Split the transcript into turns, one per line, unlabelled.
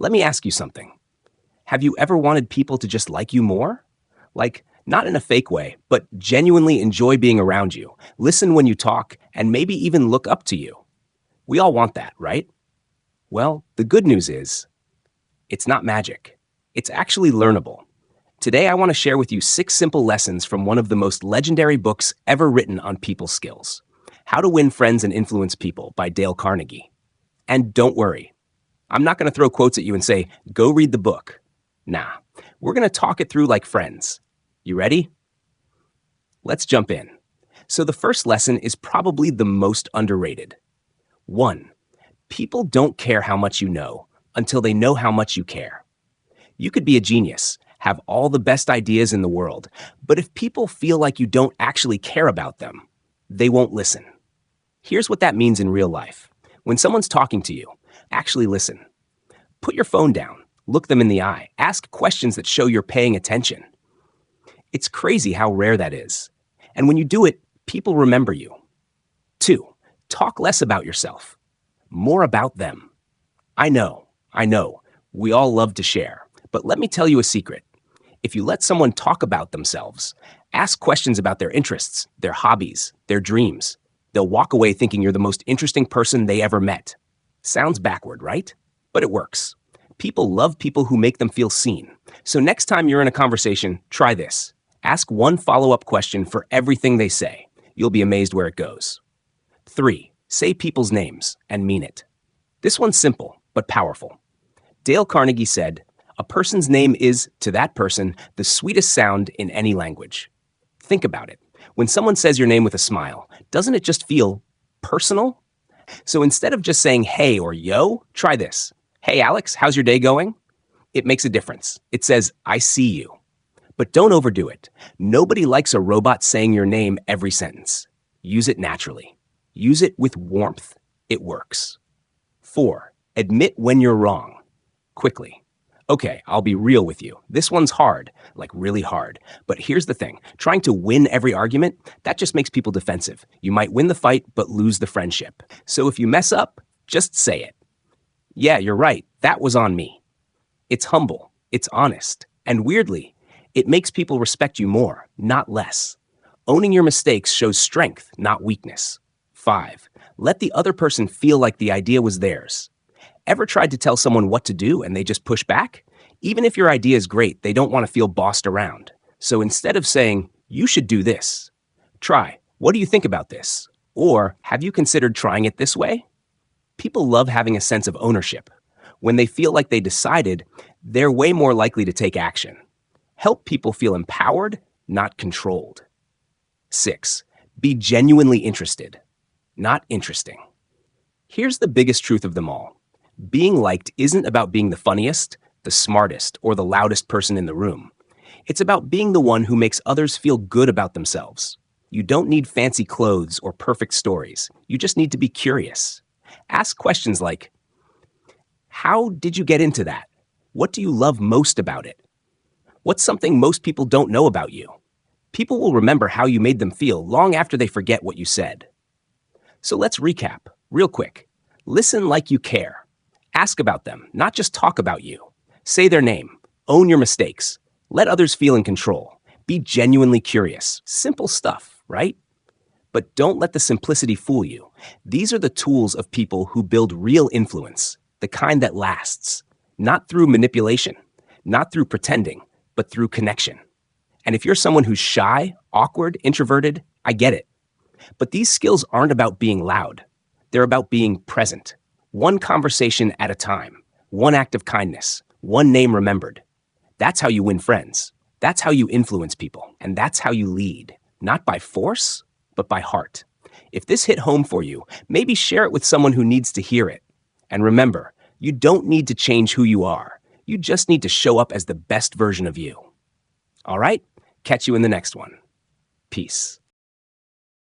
Let me ask you something. Have you ever wanted people to just like you more? Like, not in a fake way, but genuinely enjoy being around you, listen when you talk, and maybe even look up to you. We all want that, right? Well, the good news is, it's not magic. It's actually learnable. Today, I want to share with you 6 simple lessons from one of the most legendary books ever written on people skills. How to Win Friends and Influence People by Dale Carnegie. And don't worry, I'm not going to throw quotes at you and say, go read the book. Nah, we're going to talk it through like friends. You ready? Let's jump in. So the first lesson is probably the most underrated. 1. People don't care how much you know until they know how much you care. You could be a genius, have all the best ideas in the world, but if people feel like you don't actually care about them, they won't listen. Here's what that means in real life. When someone's talking to you, actually listen. Put your phone down, look them in the eye, ask questions that show you're paying attention. It's crazy how rare that is. And when you do it, people remember you. 2. Talk less about yourself, more about them. I know, we all love to share, but let me tell you a secret. If you let someone talk about themselves, ask questions about their interests, their hobbies, their dreams, they'll walk away thinking you're the most interesting person they ever met. Sounds backward, right? But it works. People love people who make them feel seen. So next time you're in a conversation, try this. Ask one follow-up question for everything they say. You'll be amazed where it goes. 3. Say people's names and mean it. This one's simple, but powerful. Dale Carnegie said, "A person's name is, to that person, the sweetest sound in any language." Think about it. When someone says your name with a smile, doesn't it just feel personal? So instead of just saying hey or yo, try this. Hey Alex, how's your day going? It makes a difference. It says, I see you. But don't overdo it. Nobody likes a robot saying your name every sentence. Use it naturally. Use it with warmth. It works. 4. Admit when you're wrong. Quickly. Okay, I'll be real with you. This one's hard, like really hard. But here's the thing. Trying to win every argument, that just makes people defensive. You might win the fight, but lose the friendship. So if you mess up, just say it. Yeah, you're right. That was on me. It's humble. It's honest. And weirdly, it makes people respect you more, not less. Owning your mistakes shows strength, not weakness. 5. Let the other person feel like the idea was theirs. Ever tried to tell someone what to do and they just push back? Even if your idea is great, they don't want to feel bossed around. So instead of saying, you should do this, try, what do you think about this? Or have you considered trying it this way? People love having a sense of ownership. When they feel like they decided, they're way more likely to take action. Help people feel empowered, not controlled. 6. Be genuinely interested, not interesting. Here's the biggest truth of them all. Being liked isn't about being the funniest, the smartest, or the loudest person in the room. It's about being the one who makes others feel good about themselves. You don't need fancy clothes or perfect stories. You just need to be curious. Ask questions like, how did you get into that? What do you love most about it? What's something most people don't know about you? People will remember how you made them feel long after they forget what you said. So let's recap, real quick. Listen like you care. Ask about them, not just talk about you. Say their name. Own your mistakes. Let others feel in control. Be genuinely curious. Simple stuff, right? But don't let the simplicity fool you. These are the tools of people who build real influence, the kind that lasts. Not through manipulation, not through pretending, but through connection. And if you're someone who's shy, awkward, introverted, I get it. But these skills aren't about being loud. They're about being present. One conversation at a time, one act of kindness, one name remembered. That's how you win friends. That's how you influence people. And that's how you lead. Not by force, but by heart. If this hit home for you, maybe share it with someone who needs to hear it. And remember, you don't need to change who you are. You just need to show up as the best version of you. All right? Catch you in the next one. Peace.